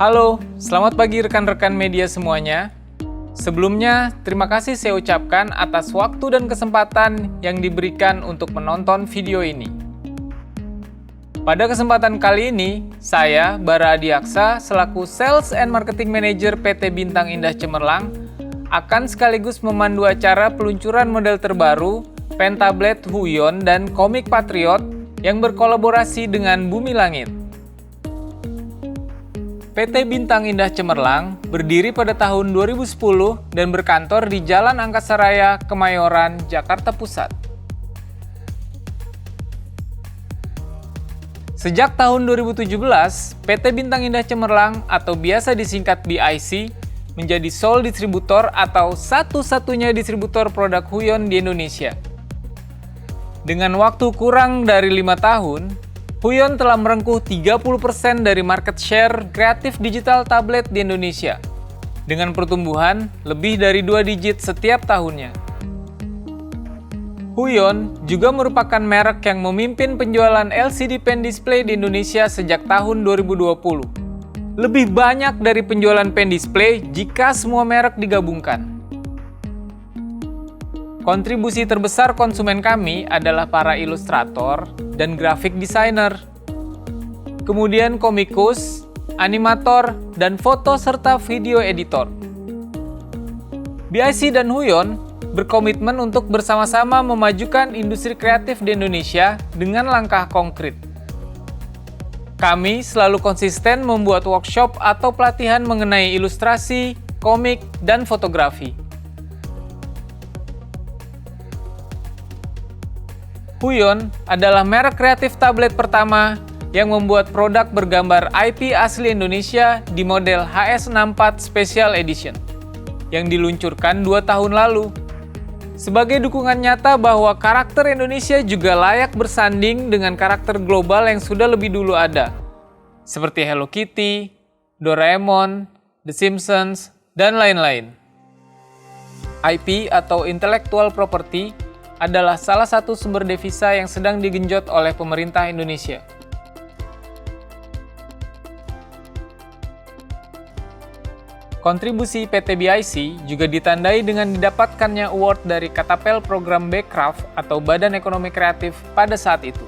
Halo, selamat pagi rekan-rekan media semuanya. Sebelumnya, terima kasih saya ucapkan atas waktu dan kesempatan yang diberikan untuk menonton video ini. Pada kesempatan kali ini, saya, Bara Adiaksa, selaku Sales and Marketing Manager PT Bintang Indah Cemerlang, akan sekaligus memandu acara peluncuran model terbaru, pen tablet Huion dan Komik PATRIOT yang berkolaborasi dengan Bumilangit. PT Bintang Indah Cemerlang berdiri pada tahun 2010 dan berkantor di Jalan Angkasa Raya, Kemayoran, Jakarta Pusat. Sejak tahun 2017, PT Bintang Indah Cemerlang atau biasa disingkat BIC menjadi sole distributor atau satu-satunya distributor produk Huion di Indonesia. Dengan waktu kurang dari 5 tahun, Huion telah merengkuh 30% dari market share kreatif digital tablet di Indonesia, dengan pertumbuhan lebih dari 2 digit setiap tahunnya. Huion juga merupakan merek yang memimpin penjualan LCD pen display di Indonesia sejak tahun 2020. Lebih banyak dari penjualan pen display jika semua merek digabungkan. Kontribusi terbesar konsumen kami adalah para ilustrator dan graphic designer. Kemudian komikus, animator, dan foto serta video editor. BIC dan Huion berkomitmen untuk bersama-sama memajukan industri kreatif di Indonesia dengan langkah konkret. Kami selalu konsisten membuat workshop atau pelatihan mengenai ilustrasi, komik, dan fotografi. Huion adalah merek kreatif tablet pertama yang membuat produk bergambar IP asli Indonesia di model HS64 Special Edition yang diluncurkan 2 tahun lalu. Sebagai dukungan nyata bahwa karakter Indonesia juga layak bersanding dengan karakter global yang sudah lebih dulu ada, seperti Hello Kitty, Doraemon, The Simpsons, dan lain-lain. IP atau Intellectual Property adalah salah satu sumber devisa yang sedang digenjot oleh pemerintah Indonesia. Kontribusi PT BIC juga ditandai dengan didapatkannya award dari Katapel Program Backcraft atau Badan Ekonomi Kreatif pada saat itu.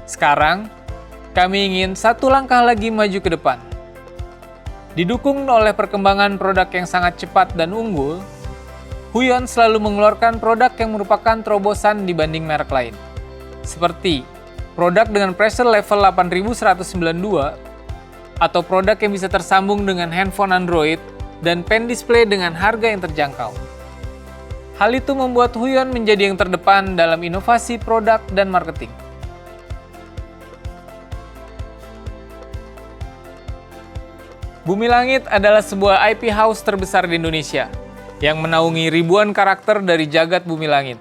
Sekarang, kami ingin satu langkah lagi maju ke depan. Didukung oleh perkembangan produk yang sangat cepat dan unggul, Huion selalu mengeluarkan produk yang merupakan terobosan dibanding merek lain. Seperti produk dengan pressure level 8192, atau produk yang bisa tersambung dengan handphone Android, dan pen display dengan harga yang terjangkau. Hal itu membuat Huion menjadi yang terdepan dalam inovasi produk dan marketing. Bumilangit adalah sebuah IP house terbesar di Indonesia, yang menaungi ribuan karakter dari jagat bumi langit,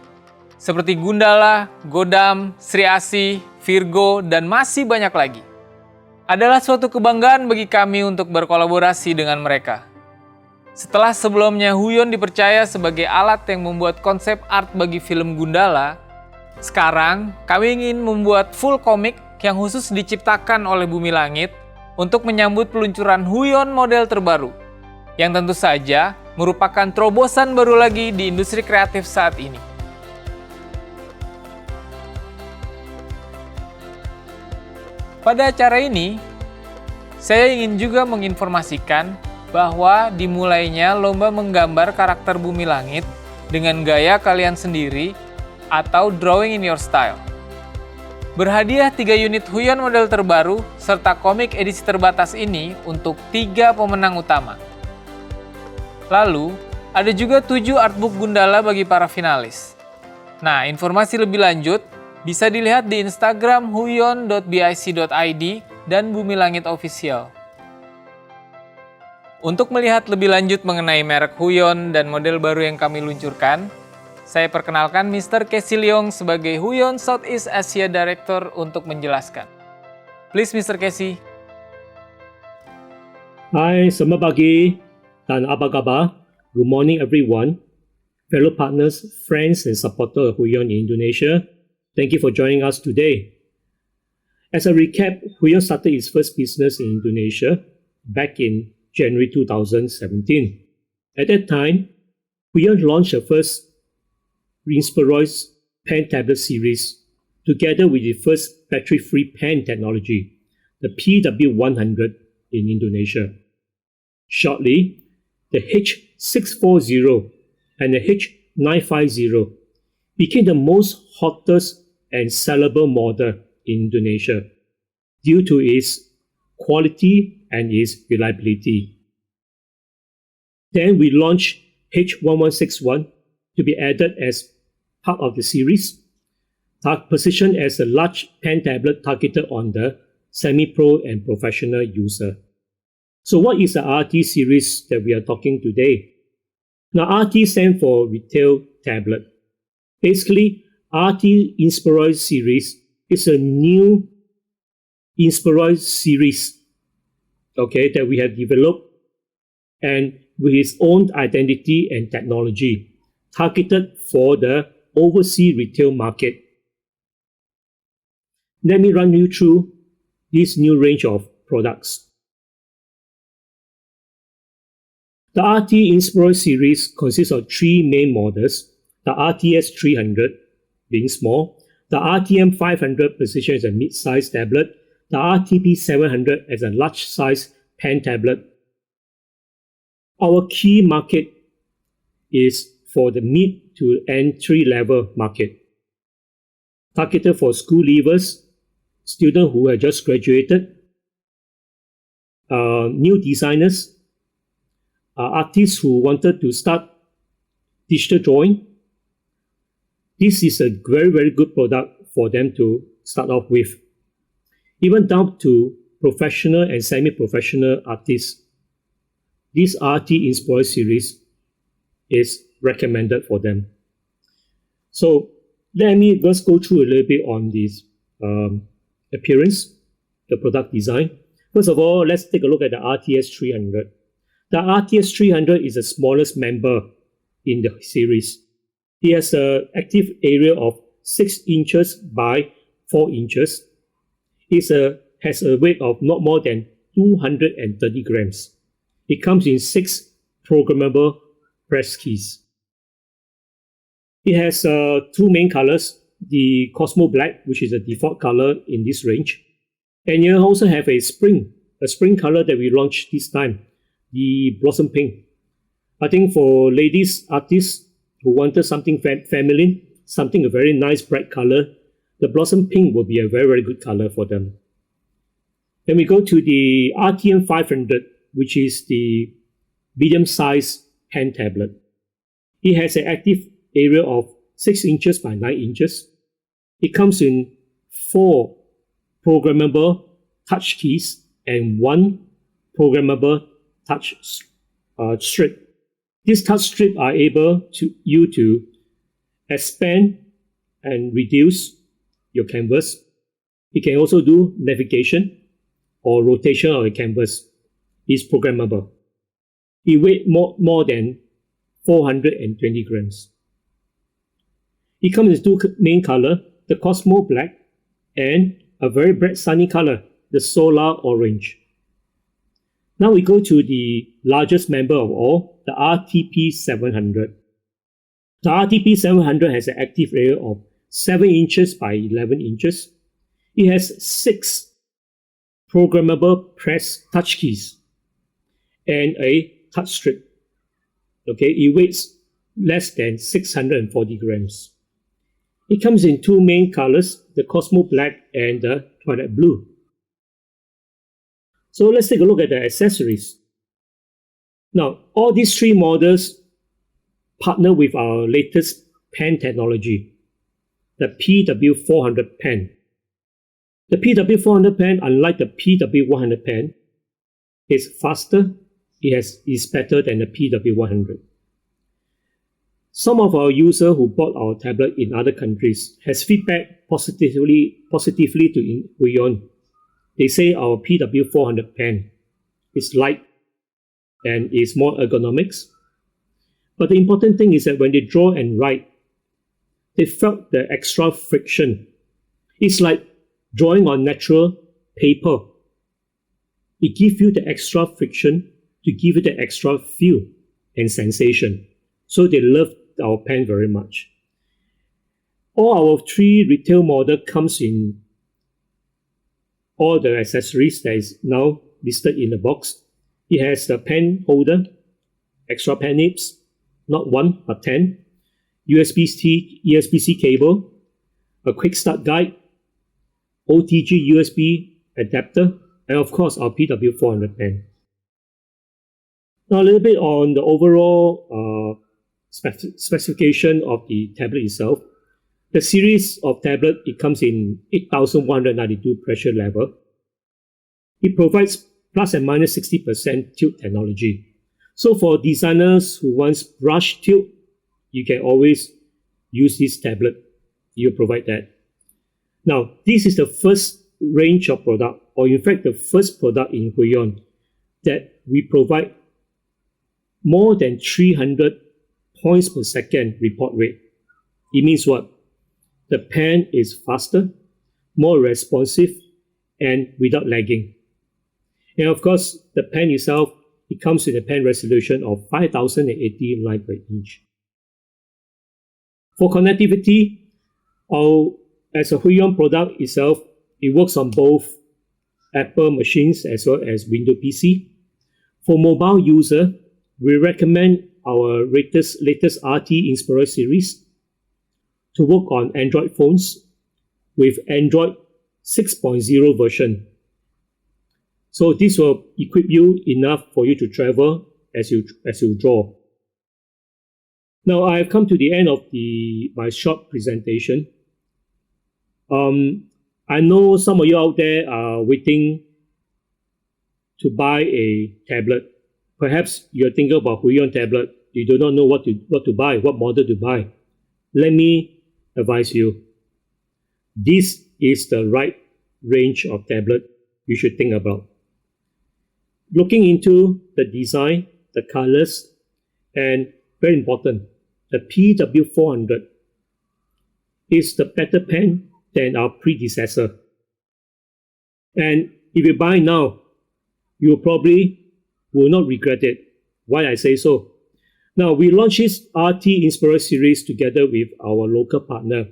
seperti Gundala, Godam, Sri Asih, Virgo, dan masih banyak lagi. Adalah suatu kebanggaan bagi kami untuk berkolaborasi dengan mereka. Setelah sebelumnya Huion dipercaya sebagai alat yang membuat konsep art bagi film Gundala, sekarang kami ingin membuat full komik yang khusus diciptakan oleh Bumilangit untuk menyambut peluncuran Huion model terbaru, yang tentu saja merupakan terobosan baru lagi di industri kreatif saat ini. Pada acara ini, saya ingin juga menginformasikan bahwa dimulainya lomba menggambar karakter Bumilangit dengan gaya kalian sendiri atau drawing in your style. Berhadiah 3 unit Huion model terbaru serta komik edisi terbatas ini untuk 3 pemenang utama. Lalu, ada juga 7 artbook Gundala bagi para finalis. Nah, informasi lebih lanjut bisa dilihat di Instagram huion.bic.id dan Bumilangit Official. Untuk melihat lebih lanjut mengenai merek Huion dan model baru yang kami luncurkan, saya perkenalkan Mr. Casey Leong sebagai Huion Southeast Asia Director untuk menjelaskan. Please, Mr. Casey. Hai, selamat pagi. Dan apa kabar? Good morning everyone. Fellow partners, friends and supporters of Huion in Indonesia, thank you for joining us today. As a recap, Huion started its first business in Indonesia back in January 2017. At that time, Huion launched the first Inspiroid pen tablet series together with the first battery-free pen technology, the PW100 in Indonesia. Shortly, the H640 and the H950 became the most hottest and sellable model in Indonesia due to its quality and its reliability. Then we launched H1161 to be added as part of the series, positioned as a large pen tablet targeted on the semi-pro and professional user. So what is the RT series that we are talking today? Now RT stands for Retail Tablet. Basically, RT Inspiroid series is a new Inspiroid series, that we have developed and with its own identity and technology, targeted for the overseas retail market. Let me run you through this new range of products. The RT Inspiroid series consists of three main models: the RTS 300 being small, the RTM 500 positioned as a mid-sized tablet, the RTP 700 as a large-sized pen tablet. Our key market is for the mid to entry-level market, targeted for school leavers, students who have just graduated, new designers, artists who wanted to start digital drawing. This is a very, very good product for them to start off with. Even down to professional and semi-professional artists, this RT Inspiroid series is recommended for them. So let me just go through a little bit on this appearance, the product design. First of all, let's take a look at the RTS 300. The RTS 300 is the smallest member in the series. It has an active area of 6 inches by 4 inches. It has a weight of not more than 230 grams. It comes in 6 programmable press keys. It has 2 main colors, the Cosmo Black, which is the default color in this range. And you also have a spring color that we launched this time, the Blossom Pink. I think for ladies artists who wanted something feminine, something a very nice bright color, the Blossom Pink will be a very, very good color for them. Then we go to the RTM 500, which is the medium-sized pen tablet. It has an active area of 6 inches by 9 inches. It comes in 4 programmable touch keys and 1 programmable touch strip. These touch strips are able to expand and reduce your canvas. It can also do navigation or rotation of the canvas. It's programmable. It weighs more than 420 grams. It comes in 2 main colors, the Cosmo Black and a very bright sunny color, the Solar Orange. Now we go to the largest member of all, the RTP 700. The RTP 700 has an active area of 7 inches by 11 inches. It has 6 programmable press touch keys and a touch strip. It weighs less than 640 grams. It comes in 2 main colors, the Cosmo Black and the Twilight Blue. So let's take a look at the accessories. Now, all these 3 models partner with our latest pen technology, the PW400 pen. The PW400 pen, unlike the PW100 pen, is faster, is better than the PW100. Some of our users who bought our tablet in other countries has feedback positively to Huion. They say our PW400 pen is light and is more ergonomics. But the important thing is that when they draw and write, they felt the extra friction. It's like drawing on natural paper. It gives you the extra friction to give it the extra feel and sensation. So they love our pen very much. All our 3 retail model comes in all the accessories that is now listed in the box. It has the pen holder, extra pen nibs, not 1 but 10, USB-C cable, a quick start guide, OTG USB adapter, and of course our PW400 pen. Now a little bit on the overall specification of the tablet itself. The series of tablet, it comes in 8192 pressure level. It provides plus and minus 60% tilt technology. So for designers who wants brush tilt, you can always use this tablet. You provide that. Now, this is the first range of product, or in fact the first product in Huion that we provide more than 300 points per second report rate. It means what? The pen is faster, more responsive, and without lagging. And of course, the pen itself, it comes with a pen resolution of 5080 line per inch. For connectivity, as a Huion product itself, it works on both Apple machines as well as Windows PC. For mobile user, we recommend our latest RT Inspira series to work on Android phones with Android 6.0 version. So this will equip you enough for you to travel as you draw. Now I have come to the end of my short presentation. I know some of you out there are waiting to buy a tablet. Perhaps you're thinking about Huion tablet. You do not know what to buy, what model to buy. Let me advise you. This is the right range of tablet you should think about. Looking into the design, the colors, and very important, the PW400 is the better pen than our predecessor. And if you buy now, you probably will not regret it. Why I say so? Now, we launched this RT Inspira series together with our local partner,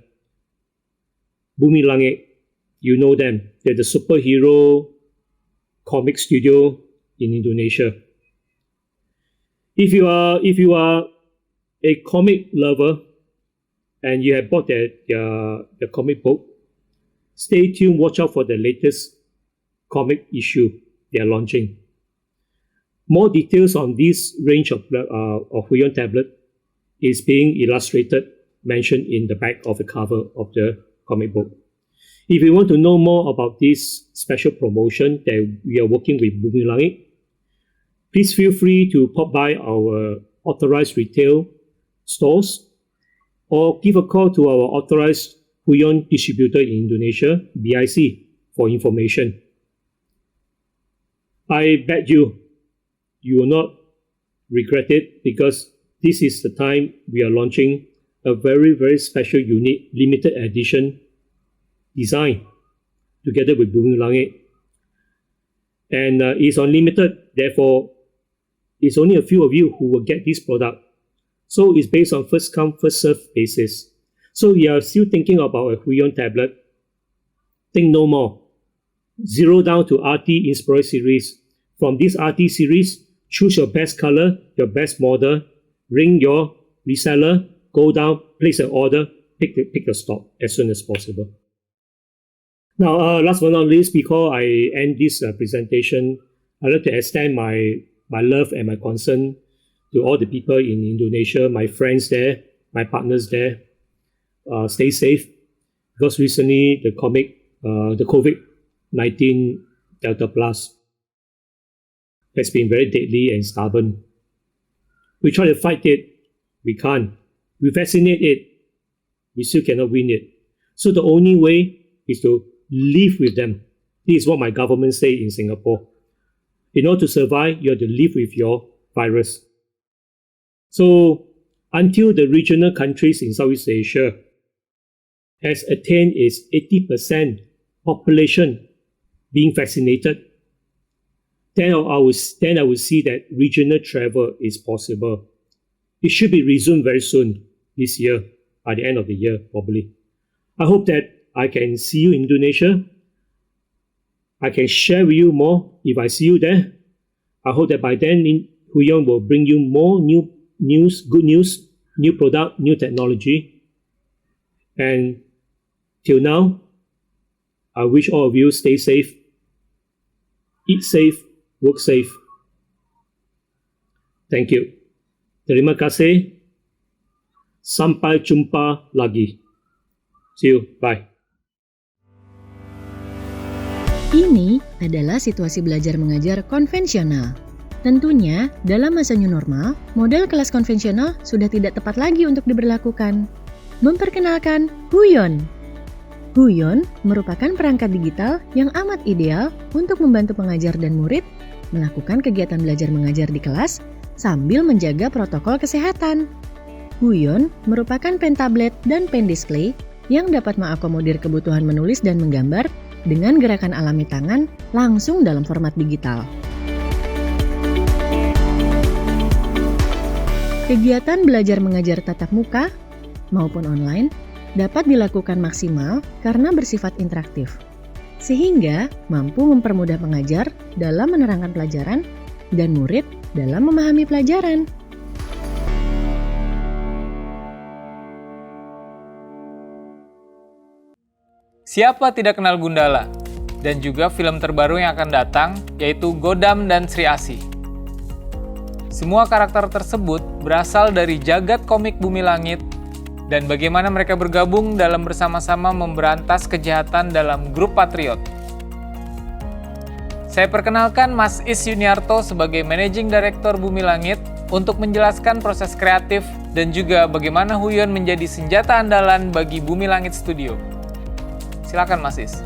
Bumilangit. You know them. They're the superhero comic studio in Indonesia. If you are a comic lover and you have bought their comic book, stay tuned, watch out for the latest comic issue they are launching. More details on this range of Huion tablet is being illustrated, mentioned in the back of the cover of the comic book. If you want to know more about this special promotion that we are working with Bumilangit, please feel free to pop by our authorized retail stores or give a call to our authorized Huion distributor in Indonesia, BIC, for information. I bet you will not regret it, because this is the time we are launching a very, very special, unique, limited edition design together with Bumilangit. And it's unlimited, therefore, it's only a few of you who will get this product. So it's based on first come, first serve basis. So you are still thinking about a Huion tablet, think no more. Zero down to RT Inspira series. From this RT series, choose your best color, your best model, ring your reseller, go down, place an order, pick the stock as soon as possible. Now, last but not least, before I end this presentation, I'd like to extend my love and my concern to all the people in Indonesia, my friends there, my partners there. Stay safe, because recently the COVID-19 Delta Plus has been very deadly and stubborn. We try to fight it, we can't. We vaccinate it, we still cannot win it. So the only way is to live with them. This is what my government say in Singapore. In order to survive, you have to live with your virus. So until the regional countries in Southeast Asia has attained its 80% population being vaccinated, then I will see that regional travel is possible. It should be resumed very soon this year, by the end of the year, probably. I hope that I can see you in Indonesia. I can share with you more if I see you there. I hope that by then, Huion will bring you more good news, new product, new technology. And till now, I wish all of you stay safe, eat safe, work safe. Thank you. Terima kasih. Sampai jumpa lagi. See you. Bye. Ini adalah situasi belajar mengajar konvensional. Tentunya, dalam masa new normal, model kelas konvensional sudah tidak tepat lagi untuk diberlakukan. Memperkenalkan Huion. Huion merupakan perangkat digital yang amat ideal untuk membantu pengajar dan murid melakukan kegiatan belajar mengajar di kelas sambil menjaga protokol kesehatan. Huion merupakan pen tablet dan pen display yang dapat mengakomodir kebutuhan menulis dan menggambar dengan gerakan alami tangan langsung dalam format digital. Kegiatan belajar mengajar tatap muka maupun online dapat dilakukan maksimal karena bersifat interaktif, sehingga mampu mempermudah pengajar dalam menerangkan pelajaran dan murid dalam memahami pelajaran. Siapa tidak kenal Gundala? Dan juga film terbaru yang akan datang, yaitu Godam dan Sri Asih. Semua karakter tersebut berasal dari jagat komik Bumilangit dan bagaimana mereka bergabung dalam bersama-sama memberantas kejahatan dalam grup Patriot. Saya perkenalkan Mas Is Yuniarto sebagai Managing Director Bumilangit untuk menjelaskan proses kreatif dan juga bagaimana Huion menjadi senjata andalan bagi Bumilangit Studio. Silakan Mas Is.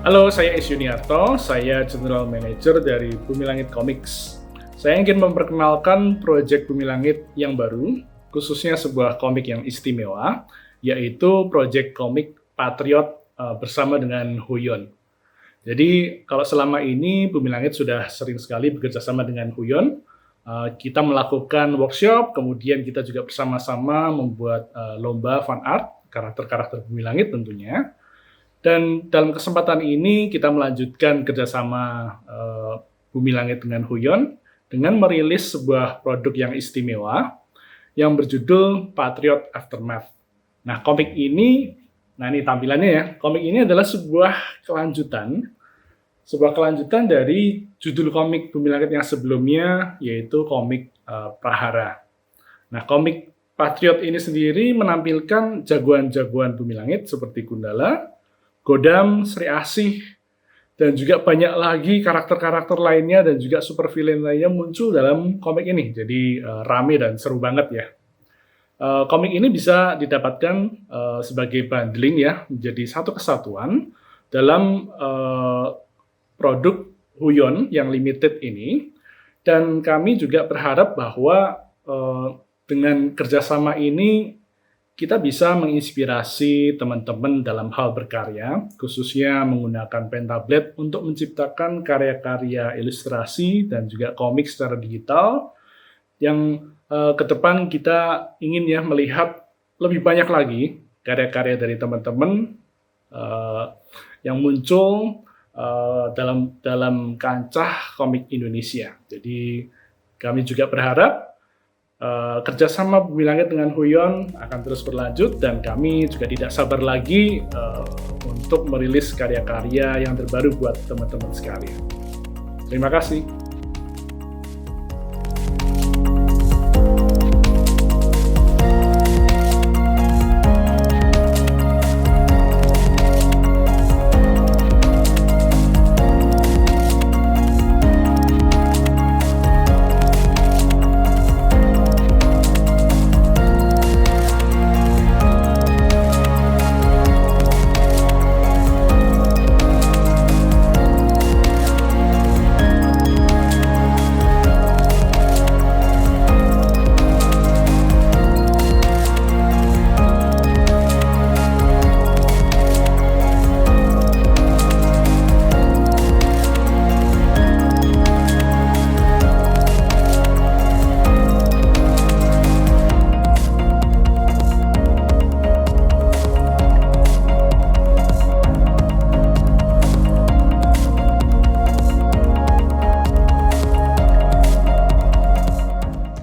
Halo, saya Is Yuniarto, saya General Manager dari Bumilangit Comics. Saya ingin memperkenalkan proyek Bumilangit yang baru, khususnya sebuah komik yang istimewa, yaitu proyek komik Patriot bersama dengan Huion. Jadi kalau selama ini Bumilangit sudah sering sekali bekerjasama dengan Huion, kita melakukan workshop, kemudian kita juga bersama-sama membuat lomba fan art, karakter-karakter Bumilangit tentunya. Dan dalam kesempatan ini kita melanjutkan kerjasama Bumilangit dengan Huion dengan merilis sebuah produk yang istimewa yang berjudul Patriot Aftermath. Nah, komik ini, ini tampilannya ya. Komik ini adalah sebuah kelanjutan dari judul komik Bumilangit yang sebelumnya, yaitu komik Perkara. Nah, komik Patriot ini sendiri menampilkan jagoan-jagoan Bumilangit seperti Gundala, Godam, Sri Asih, dan juga banyak lagi karakter-karakter lainnya dan juga super villain lainnya muncul dalam komik ini. Jadi rame dan seru banget ya. Komik ini bisa didapatkan sebagai bundling ya, menjadi satu kesatuan dalam produk Huion yang limited ini. Dan kami juga berharap bahwa dengan kerjasama ini kita bisa menginspirasi teman-teman dalam hal berkarya, khususnya menggunakan pen tablet untuk menciptakan karya-karya ilustrasi dan juga komik secara digital yang ke depan kita ingin ya melihat lebih banyak lagi karya-karya dari teman-teman yang muncul dalam kancah komik Indonesia. Jadi kami juga berharap kerjasama Bumilangit dengan Huion akan terus berlanjut dan kami juga tidak sabar lagi untuk merilis karya-karya yang terbaru buat teman-teman sekalian. Terima kasih.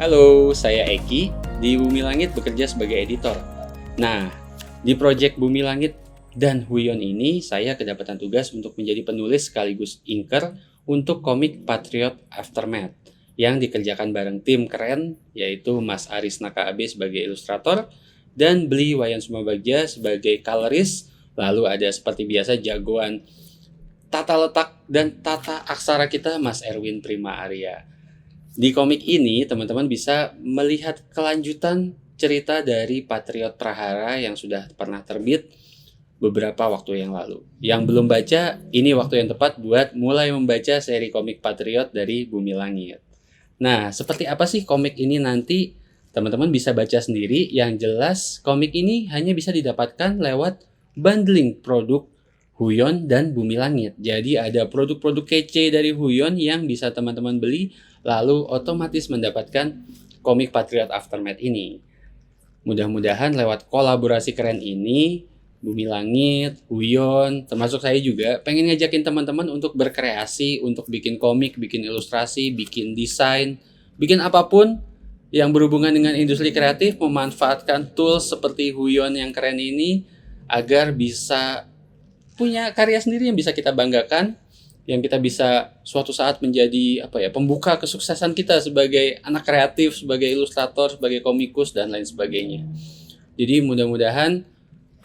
Halo, saya Eki. Di Bumilangit bekerja sebagai editor. Nah, di proyek Bumilangit dan Huion ini, saya kedapatan tugas untuk menjadi penulis sekaligus inker untuk komik Patriot Aftermath yang dikerjakan bareng tim keren, yaitu Mas Aris Naka AB sebagai ilustrator dan Beli Wayan Sumabagja sebagai colorist. Lalu ada seperti biasa jagoan tata letak dan tata aksara kita, Mas Erwin Prima Arya. Di komik ini, teman-teman bisa melihat kelanjutan cerita dari Patriot Prahara yang sudah pernah terbit beberapa waktu yang lalu. Yang belum baca, ini waktu yang tepat buat mulai membaca seri komik Patriot dari Bumilangit. Nah, seperti apa sih komik ini nanti? Teman-teman bisa baca sendiri. Yang jelas, komik ini hanya bisa didapatkan lewat bundling produk Huion dan Bumilangit. Jadi ada produk-produk kece dari Huion yang bisa teman-teman beli, lalu otomatis mendapatkan komik Patriot Aftermath ini. Mudah-mudahan lewat kolaborasi keren ini, Bumilangit, Huion, termasuk saya juga, pengen ngajakin teman-teman untuk berkreasi, untuk bikin komik, bikin ilustrasi, bikin desain, bikin apapun yang berhubungan dengan industri kreatif, memanfaatkan tools seperti Huion yang keren ini, agar bisa punya karya sendiri yang bisa kita banggakan, yang kita bisa suatu saat menjadi pembuka kesuksesan kita sebagai anak kreatif, sebagai ilustrator, sebagai komikus dan lain sebagainya. Jadi mudah-mudahan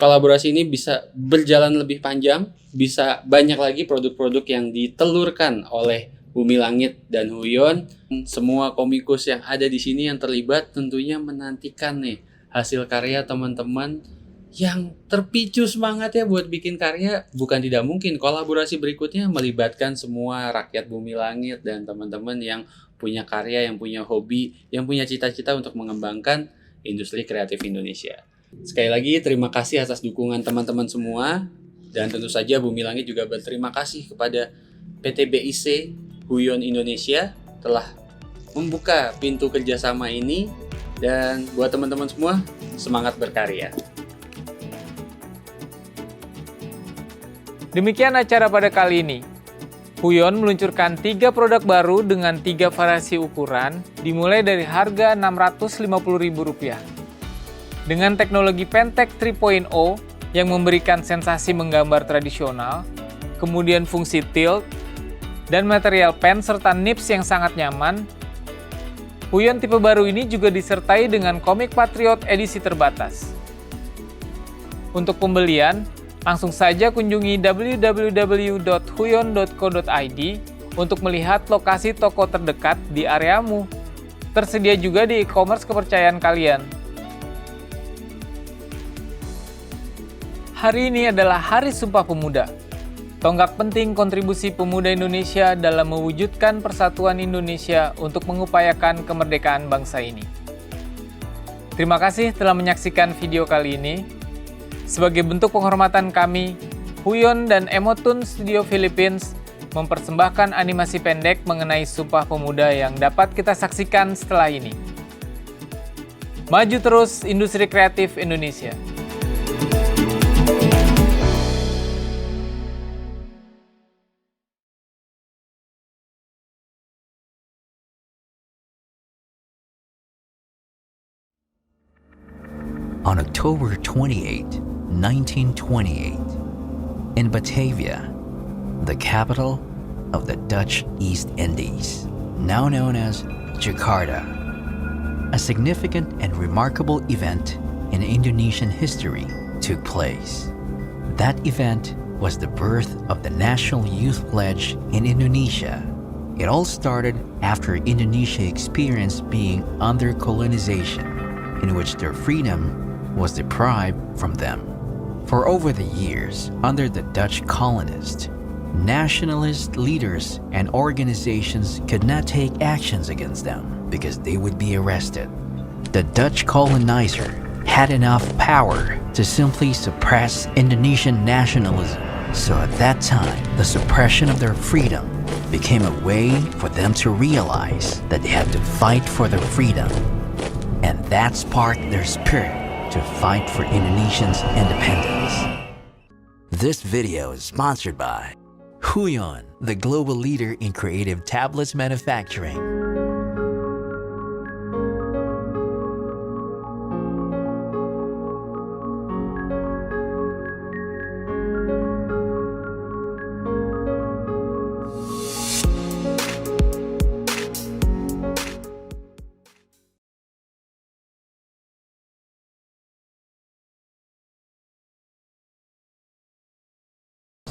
kolaborasi ini bisa berjalan lebih panjang, bisa banyak lagi produk-produk yang ditelurkan oleh Bumilangit dan Huion. Semua komikus yang ada di sini yang terlibat tentunya menantikan nih hasil karya teman-teman yang terpicu semangat ya buat bikin karya. Bukan tidak mungkin kolaborasi berikutnya melibatkan semua rakyat Bumilangit dan teman-teman yang punya karya, yang punya hobi, yang punya cita-cita untuk mengembangkan industri kreatif Indonesia. Sekali lagi terima kasih atas dukungan teman-teman semua, dan tentu saja Bumilangit juga berterima kasih kepada PT BIC Huion Indonesia telah membuka pintu kerjasama ini. Dan buat teman-teman semua, semangat berkarya. Demikian acara pada kali ini. Huion meluncurkan 3 produk baru dengan 3 variasi ukuran, dimulai dari harga Rp650.000. Dengan teknologi Pentek 3.0 yang memberikan sensasi menggambar tradisional, kemudian fungsi tilt, dan material pen serta nips yang sangat nyaman, Huion tipe baru ini juga disertai dengan komik Patriot edisi terbatas. Untuk pembelian, langsung saja kunjungi www.huion.co.id untuk melihat lokasi toko terdekat di areamu. Tersedia juga di e-commerce kepercayaan kalian. Hari ini adalah Hari Sumpah Pemuda. Tonggak penting kontribusi pemuda Indonesia dalam mewujudkan persatuan Indonesia untuk mengupayakan kemerdekaan bangsa ini. Terima kasih telah menyaksikan video kali ini. Sebagai bentuk penghormatan kami, Huion dan Emotun Studio Philippines mempersembahkan animasi pendek mengenai Sumpah Pemuda yang dapat kita saksikan setelah ini. Maju terus industri kreatif Indonesia. On October 28, 1928, in Batavia, the capital of the Dutch East Indies, now known as Jakarta, a significant and remarkable event in Indonesian history took place. That event was the birth of the National Youth Pledge in Indonesia. It all started after Indonesia experienced being under colonization, in which their freedom was deprived from them. For over the years, under the Dutch colonists, nationalist leaders and organizations could not take actions against them because they would be arrested. The Dutch colonizer had enough power to simply suppress Indonesian nationalism. So at that time, the suppression of their freedom became a way for them to realize that they had to fight for their freedom. And that sparked their spirit to fight for Indonesians' independence. This video is sponsored by Huion, the global leader in creative tablets manufacturing.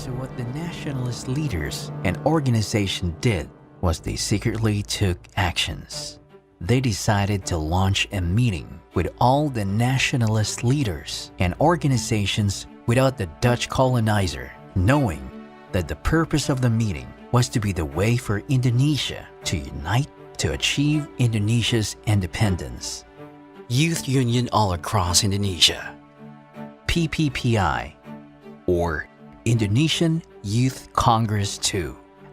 So what the nationalist leaders and organization did was they secretly took actions. They decided to launch a meeting with all the nationalist leaders and organizations without the Dutch colonizer, knowing that the purpose of the meeting was to be the way for Indonesia to unite to achieve Indonesia's independence. Youth Union all across Indonesia, PPPI, or Indonesian Youth Congress II,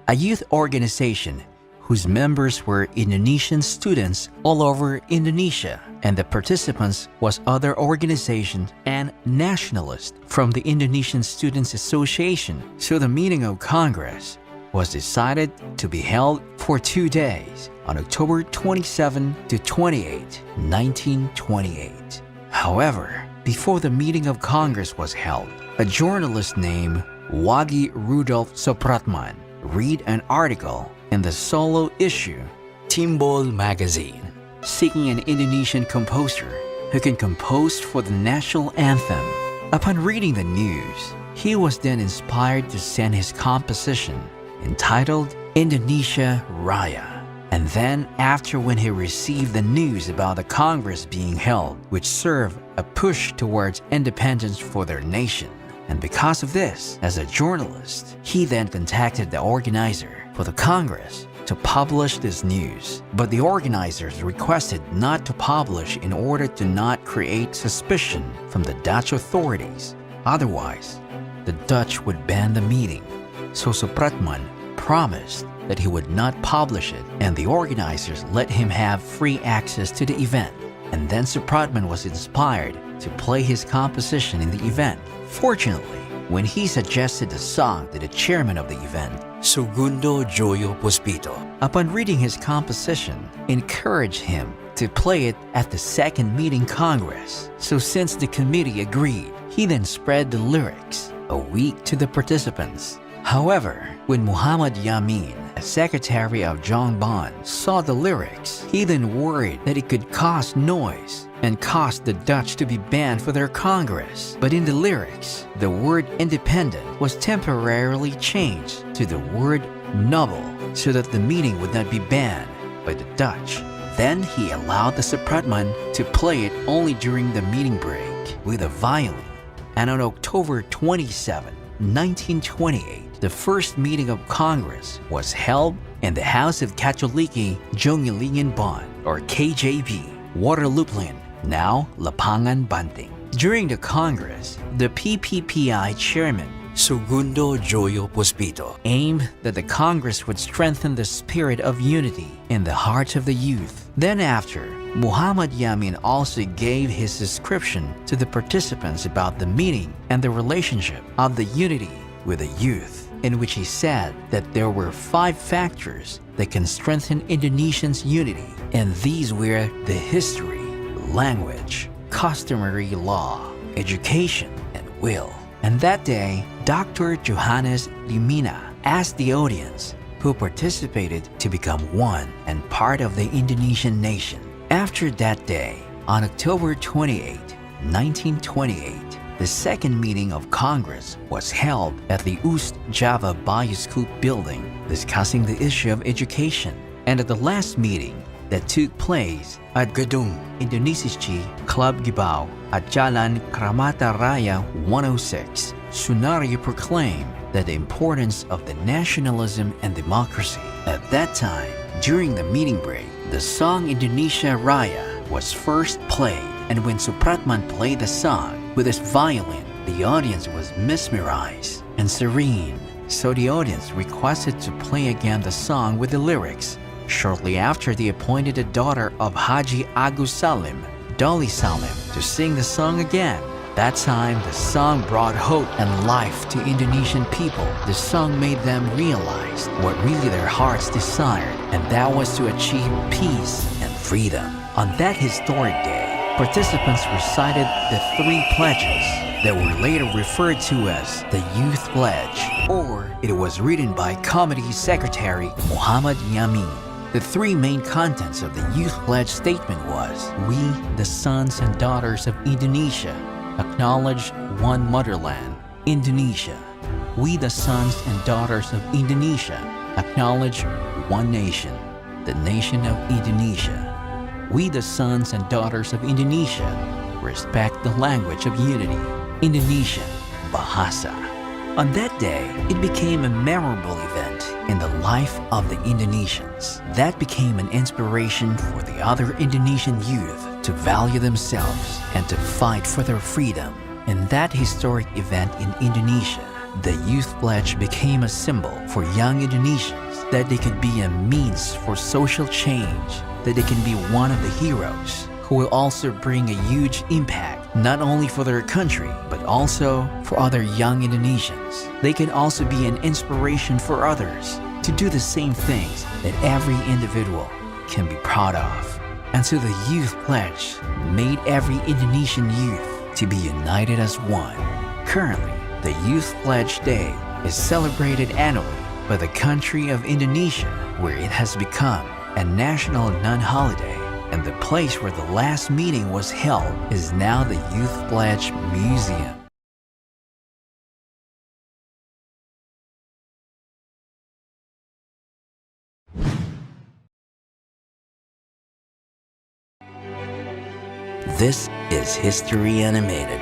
a youth organization whose members were Indonesian students all over Indonesia, and the participants was other organizations and nationalists from the Indonesian Students Association. So the meeting of Congress was decided to be held for 2 days on October 27 to 28, 1928. However, before the meeting of Congress was held, a journalist named Wagi Rudolf Supratman read an article in the solo issue Timbul magazine, seeking an Indonesian composer who can compose for the national anthem. Upon reading the news, he was then inspired to send his composition entitled Indonesia Raya. And then after when he received the news about the Congress being held, which served a push towards independence for their nation. And because of this, as a journalist, he then contacted the organizer for the Congress to publish this news. But the organizers requested not to publish in order to not create suspicion from the Dutch authorities. Otherwise, the Dutch would ban the meeting. So Supratman promised that he would not publish it, and the organizers let him have free access to the event. And then Supratman was inspired to play his composition in the event. Fortunately, when he suggested the song to the chairman of the event, Segundo Joyo Puspito, upon reading his composition, encouraged him to play it at the second meeting Congress. So since the committee agreed, he then spread the lyrics a week to the participants. However, when Muhammad Yamin, a secretary of Jongbon, saw the lyrics, he then worried that it could cause noise and cause the Dutch to be banned for their Congress. But in the lyrics, the word independent was temporarily changed to the word noble so that the meeting would not be banned by the Dutch. Then he allowed the Supratman to play it only during the meeting break with a violin. And on October 27, 1928, the first meeting of Congress was held in the House of Katoliki Jongilingan Bon, or KJB, Waterloopland, now Lapangan Banting. During the Congress, the PPPI chairman, Segundo Joyo Puspito, aimed that the Congress would strengthen the spirit of unity in the hearts of the youth. Then after, Muhammad Yamin also gave his description to the participants about the meeting and the relationship of the unity with the youth, in which he said that there were 5 factors that can strengthen Indonesians' unity, and these were the history, language, customary law, education, and will. And that day, Dr. Johannes Limina asked the audience who participated to become one and part of the Indonesian nation. After that day, on October 28, 1928, the second meeting of Congress was held at the East Java Bioscoop building, discussing the issue of education. And at the last meeting that took place at Gedung Indonesia Club Gibau at Jalan Kramata Raya 106, Sunaryo proclaimed that the importance of the nationalism and democracy. At that time, during the meeting break, the song Indonesia Raya was first played, and when Supratman played the song with his violin, the audience was mesmerized and serene. So the audience requested to play again the song with the lyrics. Shortly after, they appointed the daughter of Haji Agus Salim, Dolly Salim, to sing the song again. That time, the song brought hope and life to Indonesian people. The song made them realize what really their hearts desired, and that was to achieve peace and freedom. On that historic day, participants recited the 3 pledges that were later referred to as the Youth Pledge, or it was written by Committee Secretary Muhammad Yamin. The 3 main contents of the Youth Pledge statement was, "We, the sons and daughters of Indonesia, acknowledge one motherland, Indonesia. we the sons and daughters of Indonesia acknowledge one nation, the nation of Indonesia. We the sons and daughters of Indonesia respect the language of unity, Indonesian Bahasa. On that day, it became a memorable event in the life of the Indonesians that became an inspiration for the other Indonesian youth to value themselves and to fight for their freedom. In that historic event in Indonesia, the Youth Pledge became a symbol for young Indonesians that they could be a means for social change, that they can be one of the heroes who will also bring a huge impact not only for their country but also for other young Indonesians. They can also be an inspiration for others to do the same things that every individual can be proud of. And so the Youth Pledge made every Indonesian youth to be united as one. Currently, the Youth Pledge Day is celebrated annually by the country of Indonesia, where it has become a national non-holiday, and the place where the last meeting was held is now the Youth Pledge Museum. This is History Animated.